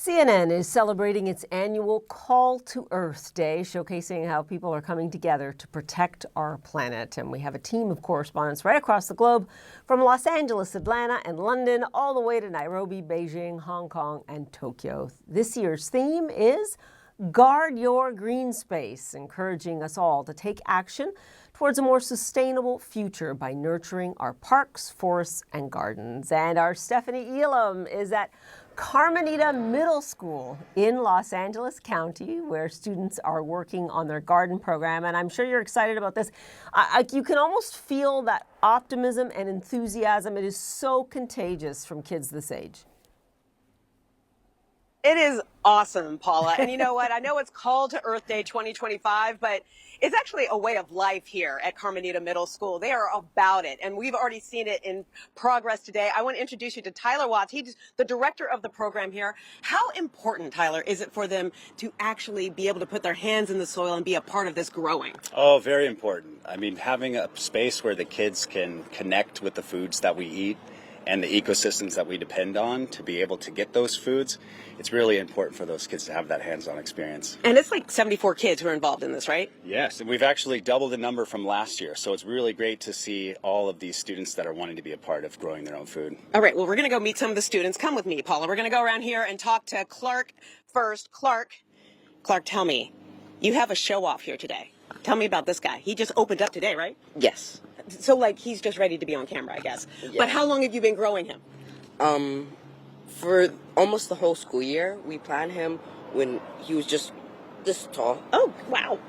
CNN is celebrating its annual Call to Earth Day, showcasing how people are coming together to protect our planet. And we have a team of correspondents right across the globe, from Los Angeles, Atlanta, and London, all the way to Nairobi, Beijing, Hong Kong, and Tokyo. This year's theme is Guard Your Green Space, encouraging us all to take action towards a more sustainable future by nurturing our parks, forests, and gardens. And our Stephanie Elam is at Carmenita Middle School in Los Angeles County, where students are working on their garden program. And I'm sure you're excited about this. You can almost feel that optimism and enthusiasm. It is so contagious from kids this age. It is awesome, Paula. And you know what? I know it's Call to Earth Day 2025, but it's actually a way of life here at Carmenita Middle School. They are about it, and we've already seen it in progress today. I want to introduce you to Tyler Watts. He's the director of the program here. How important, Tyler, is it for them to actually be able to put their hands in the soil and be a part of this growing? Oh, very important. I mean, having a space where the kids can connect with the foods that we eat and the ecosystems that we depend on to be able to get those foods, it's really important for those kids to have that hands-on experience. And it's like 74 kids who are involved in this, right? Yes, and we've actually doubled the number from last year, so it's really great to see all of these students that are wanting to be a part of growing their own food. All right, well, we're going to go meet some of the students. Come with me, Paula. We're going to go around here and talk to Clark first. Clark, tell me, you have a show-off here today. Tell me about this guy. He just opened up today, right? Yes. So, like, he's just ready to be on camera, I guess. Yeah. But how long have you been growing him? For almost the whole school year. We planted him when he was just this tall. Oh, wow.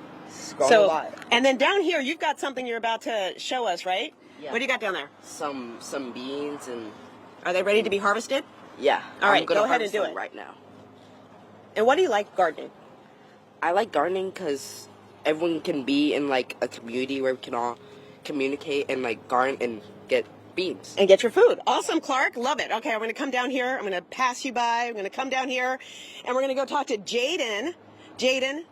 A lot. And then down here, you've got something you're about to show us, right? Yeah. What do you got down there? Some beans and... Are they ready to be harvested? Yeah. All right, go ahead and do it right now. And what do you like gardening? I like gardening because everyone can be in, like, a community where we can all communicate and, like, garden and get beans. And get your food. Awesome, Clark. Love it. Okay, I'm going to come down here. I'm going to pass you by. I'm going to come down here, and we're going to go talk to Jaden. Jaden,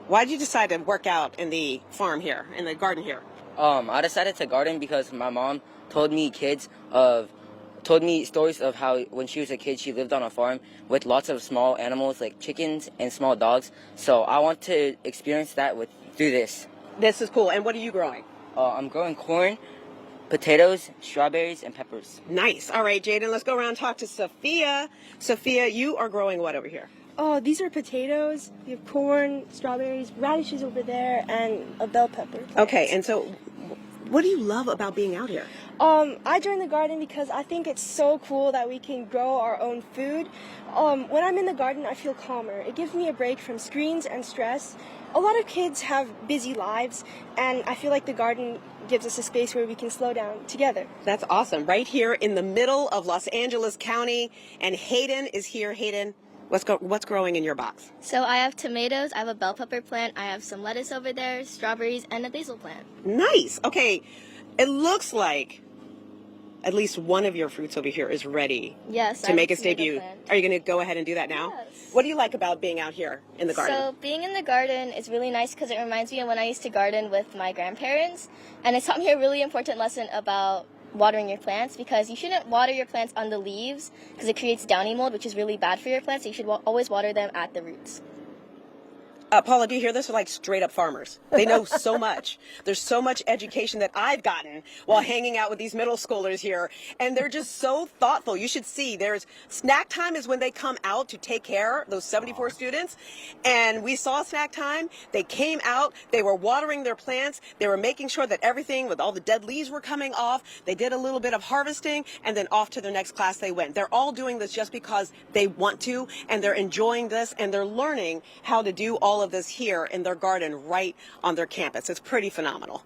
why did you decide to work out in the farm here, in the garden here? I decided to garden because my mom told me stories of how when she was a kid she lived on a farm with lots of small animals like chickens and small dogs. So I want to experience that through this. This is cool. And what are you growing? I'm growing corn, potatoes, strawberries, and peppers. Nice. All right, Jaden, let's go around and talk to Sophia. Sophia, you are growing what over here? Oh, these are potatoes. We have corn, strawberries, radishes over there, and a bell pepper plant. Okay, and so what do you love about being out here? I joined the garden because I think it's so cool that we can grow our own food. When I'm in the garden, I feel calmer. It gives me a break from screens and stress. A lot of kids have busy lives, and I feel like the garden gives us a space where we can slow down together. That's awesome. Right here in the middle of Los Angeles County, and Hayden is here. Hayden, what's growing in your box? So I have tomatoes, I have a bell pepper plant, I have some lettuce over there, strawberries, and a basil plant. Nice. Okay, it looks like at least one of your fruits over here is ready to make its debut. Plant. Are you going to go ahead and do that now? Yes. What do you like about being out here in the garden? So being in the garden is really nice because it reminds me of when I used to garden with my grandparents, and it taught me a really important lesson about watering your plants, because you shouldn't water your plants on the leaves because it creates downy mold, which is really bad for your plants. So you should always water them at the roots. Paula, do you hear this? They're like straight up farmers. They know so much. There's so much education that I've gotten while hanging out with these middle schoolers here. And they're just so thoughtful. You should see there's snack time is when they come out to take care, those 74 students. And we saw snack time. They came out. They were watering their plants. They were making sure that everything with all the dead leaves were coming off. They did a little bit of harvesting, and then off to their next class they went. They're all doing this just because they want to, and they're enjoying this, and they're learning how to do all of this here in their garden right on their campus. It's pretty phenomenal.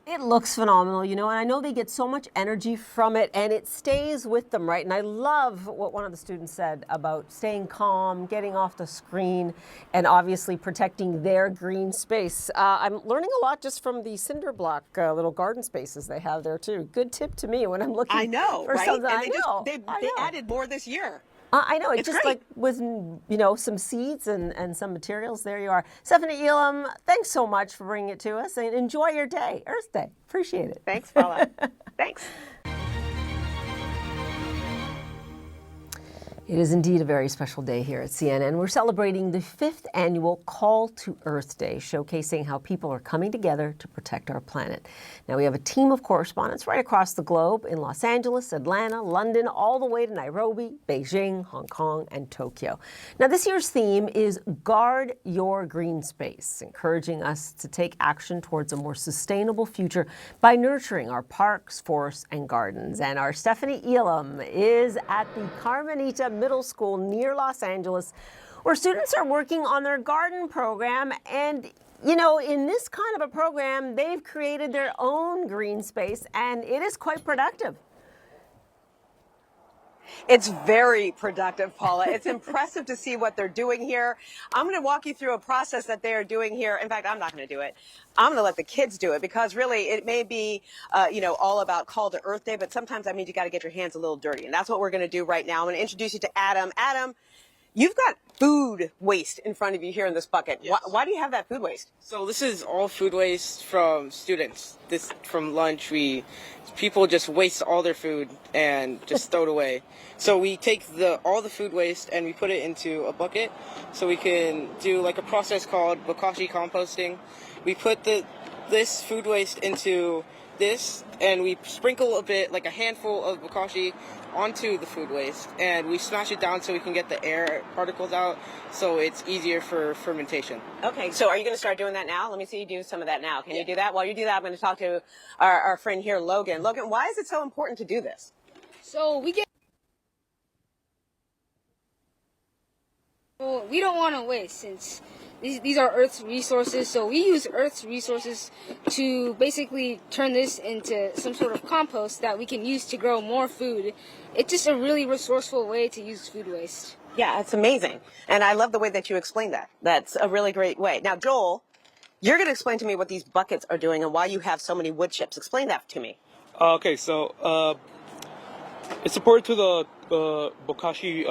It looks phenomenal, and I know they get so much energy from it, and it stays with them, right? And I love what one of the students said about staying calm, getting off the screen, and obviously protecting their green space. I'm learning a lot just from the cinder block little garden spaces they have there too. Good tip to me when I'm looking. I know, for right? something. And they added more this year. I know, it's just great. like with, some seeds and some materials, there you are. Stephanie Elam, thanks so much for bringing it to us, and enjoy your day, Earth Day. Appreciate it. Thanks, Paula. Thanks. It is indeed a very special day here at CNN. We're celebrating the 5th annual Call to Earth Day, showcasing how people are coming together to protect our planet. Now, we have a team of correspondents right across the globe in Los Angeles, Atlanta, London, all the way to Nairobi, Beijing, Hong Kong, and Tokyo. Now, this year's theme is Guard Your Green Space, encouraging us to take action towards a more sustainable future by nurturing our parks, forests, and gardens. And our Stephanie Elam is at the Carmenita Middle School near Los Angeles, where students are working on their garden program. And, you know, in this kind of a program, they've created their own green space, and it is quite productive. It's very productive, Paula. It's impressive to see what they're doing here. I'm going to walk you through a process that they are doing here. In fact, I'm not going to do it. I'm going to let the kids do it because really it may be, all about Call to Earth Day, but sometimes that means you got to get your hands a little dirty. And that's what we're going to do right now. I'm going to introduce you to Adam. Adam, you've got food waste in front of you here in this bucket. Yes. Why do you have that food waste? So this is all food waste from students. This from lunch. People just waste all their food and just throw it away. So we take all the food waste and we put it into a bucket so we can do like a process called bokashi composting. We put this food waste into this and we sprinkle a bit, like a handful of bokashi onto the food waste, and we smash it down so we can get the air particles out so it's easier for fermentation. Okay, so are you going to start doing that now? Let me see you do some of that now. Can you do that? While you do that, I'm going to talk to our friend here, Logan. Logan, why is it so important to do this? So we don't want to waste, since these are Earth's resources, so we use Earth's resources to basically turn this into some sort of compost that we can use to grow more food. It's just a really resourceful way to use food waste. Yeah, it's amazing. And I love the way that you explained that. That's a really great way. Now, Joel, you're going to explain to me what these buckets are doing and why you have so many wood chips. Explain that to me. Okay, so it's important to the bokashi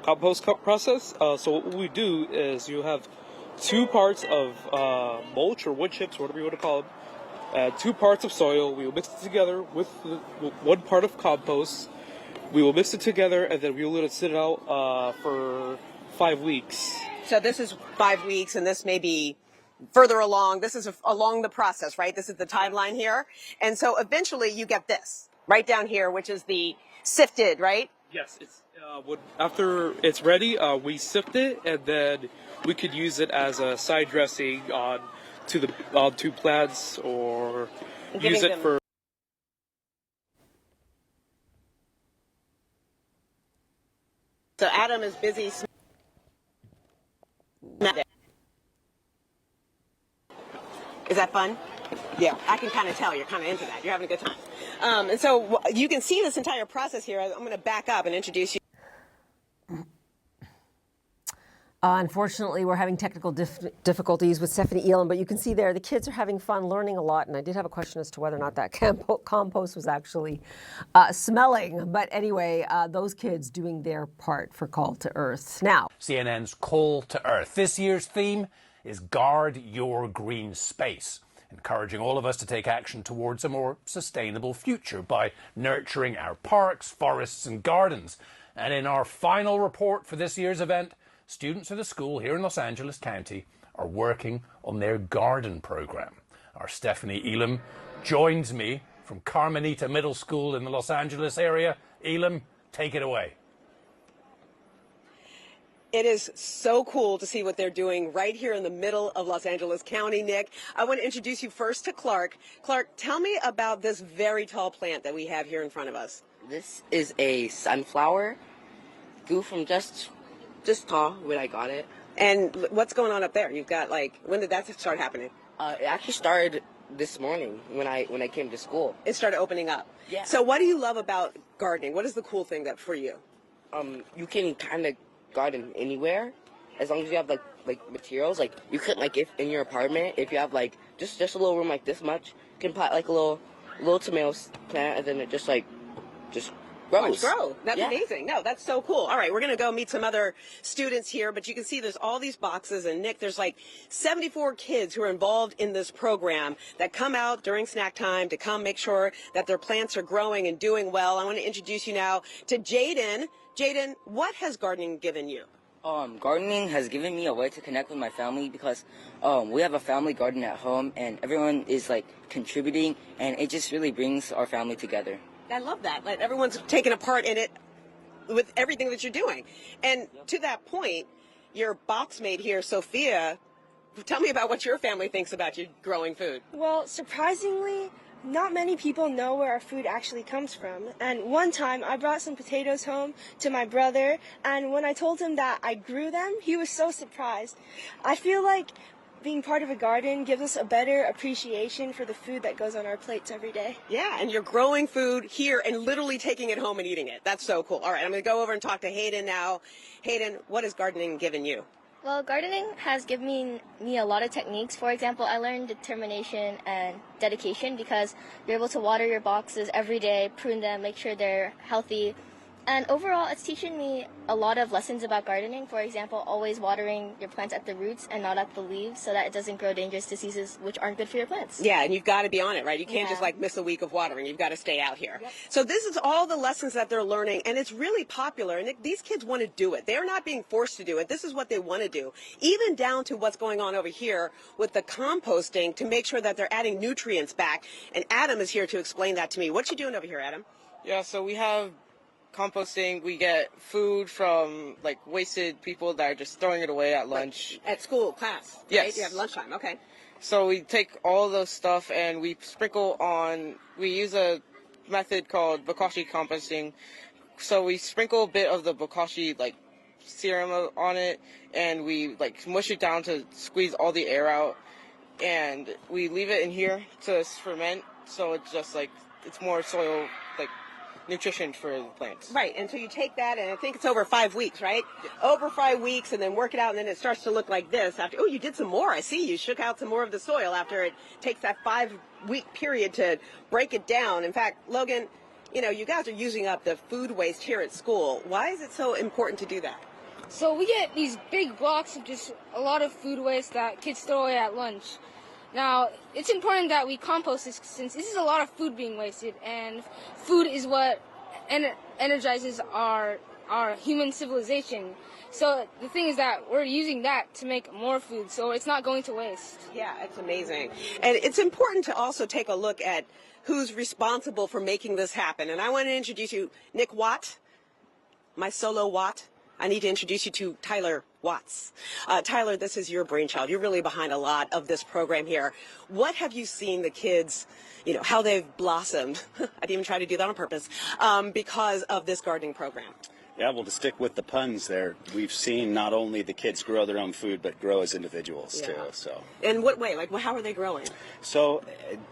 compost process. So what we do is you have 2 parts of mulch or wood chips, whatever you want to call them, and 2 parts of soil. We will mix it together with 1 part of compost. We will mix it together, and then we will let it sit out for 5 weeks. So this is 5 weeks, and this may be further along. This is along the process, right? This is the timeline here. And so eventually you get this right down here, which is the sifted, right? Yes, it's after it's ready, we sift it, and then we could use it as a side dressing onto plants, or use it for. So Adam is busy. Is that fun? Yeah, I can kind of tell you're kind of into that. You're having a good time. And so you can see this entire process here. I'm going to back up and introduce you. Unfortunately, we're having technical difficulties with Stephanie Elam, but you can see there the kids are having fun, learning a lot. And I did have a question as to whether or not that compost was actually smelling. But anyway, those kids doing their part for Call to Earth. Now, CNN's Call to Earth. This year's theme is Guard Your Green Space, encouraging all of us to take action towards a more sustainable future by nurturing our parks, forests and gardens. And in our final report for this year's event, students of the school here in Los Angeles County are working on their garden program. Our Stephanie Elam joins me from Carmenita Middle School in the Los Angeles area. Elam, take it away. It is so cool to see what they're doing right here in the middle of Los Angeles County, Nick. I want to introduce you first to Clark. Clark, tell me about this very tall plant that we have here in front of us. This is a sunflower. Grew from just tall when I got it. And what's going on up there? You've got when did that start happening? It actually started this morning when I came to school. It started opening up. Yeah. So what do you love about gardening? What is the cool thing that for you? You can kind of garden anywhere as long as you have like materials. Like you could if in your apartment, if you have just a little room like this much, you can plant a little tomato plant, and then it just grows. Grow. That's Yeah. amazing. No, that's so cool. All right, we're going to go meet some other students here, but you can see there's all these boxes, and Nick, there's like 74 kids who are involved in this program that come out during snack time to come make sure that their plants are growing and doing well. I want to introduce you now to Jaden. Jaden, what has gardening given you? Gardening has given me a way to connect with my family because we have a family garden at home and everyone is like contributing and it just really brings our family together. I love that. Like, everyone's taking a part in it with everything that you're doing. And to that point, your box mate here, Sophia, tell me about what your family thinks about you growing food. Well, surprisingly, not many people know where our food actually comes from. And one time I brought some potatoes home to my brother, and when I told him that I grew them, he was so surprised. I feel like being part of a garden gives us a better appreciation for the food that goes on our plates every day. Yeah, and you're growing food here and literally taking it home and eating it. That's so cool. All right, I'm going to go over and talk to Hayden now. Hayden, what has gardening given you? Well, gardening has given me a lot of techniques. For example, I learned determination and dedication because you're able to water your boxes every day, prune them, make sure they're healthy. And overall, it's teaching me a lot of lessons about gardening. For example, always watering your plants at the roots and not at the leaves so that it doesn't grow dangerous diseases which aren't good for your plants. Yeah, and you've got to be on it, right? You can't just like miss a week of watering. You've got to stay out here. Yep. So this is all the lessons that they're learning, and it's really popular. And these kids want to do it. They're not being forced to do it. This is what they want to do, even down to what's going on over here with the composting to make sure that they're adding nutrients back. And Adam is here to explain that to me. What you doing over here, Adam? Yeah, so we have composting. We get food from like wasted people that are just throwing it away at lunch. At school, class. Right? Yes. You have lunchtime, okay. So we take all those stuff and we sprinkle on, we use a method called bokashi composting. So we sprinkle a bit of the bokashi like serum on it and we like mush it down to squeeze all the air out. And we leave it in here to ferment. So it's just like, it's more soil, like nutrition for the plants. Right, and so you take that, and I think it's over 5 weeks, right? Yeah. Over 5 weeks, and then work it out, and then it starts to look like this. After, oh, you did some more. I see you shook out some more of the soil after it takes that 5-week period to break it down. In fact, Logan, you know, you guys are using up the food waste here at school. Why is it so important to do that? So we get these big blocks of just a lot of food waste that kids throw away at lunch. Now, it's important that we compost this since this is a lot of food being wasted, and food is what energizes our human civilization. So the thing is that we're using that to make more food, so it's not going to waste. Yeah, it's amazing. And it's important to also take a look at who's responsible for making this happen. And I want to introduce you, Nick Watt, my solo Watt. I need to introduce you to Tyler Watts. Tyler, this is your brainchild. You're really behind a lot of this program here. What have you seen the kids, you know, how they've blossomed? I didn't even try to do that on purpose, because of this gardening program. Yeah, well, to stick with the puns there, we've seen not only the kids grow their own food, but grow as individuals too. So. In what way? Like, how are they growing? So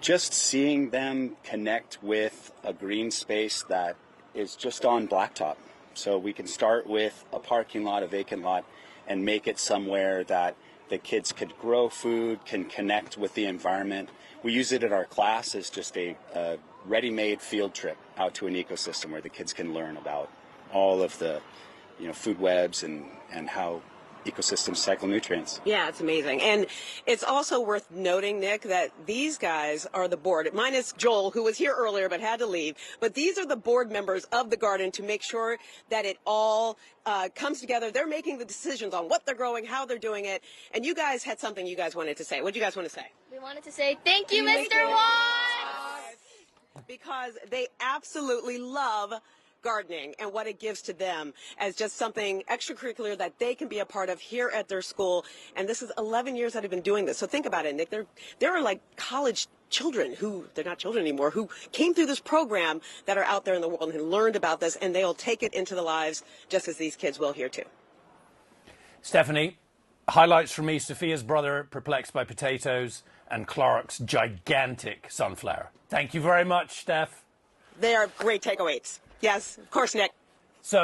just seeing them connect with a green space that is just on blacktop. So we can start with a parking lot, a vacant lot, and make it somewhere that the kids could grow food, can connect with the environment. We use it at our class as just a ready-made field trip out to an ecosystem where the kids can learn about all of the, you know, food webs and how ecosystems cycle nutrients. Yeah, it's amazing. And it's also worth noting, Nick, that these guys are the board. Minus Joel, who was here earlier but had to leave. But these are the board members of the garden to make sure that it all comes together. They're making the decisions on what they're growing, how they're doing it. And you guys had something you guys wanted to say. What do you guys want to say? We wanted to say thank you, Mr. Watts! Because they absolutely love gardening and what it gives to them as just something extracurricular that they can be a part of here at their school. And this is 11 years that have been doing this. So think about it, Nick. There are like college children who, they're not children anymore, who came through this program that are out there in the world and learned about this, and they'll take it into the lives just as these kids will here too. Stephanie, highlights for me, Sophia's brother perplexed by potatoes and Clark's gigantic sunflower. Thank you very much, Steph. They are great takeaways. Yes, of course, Nick. So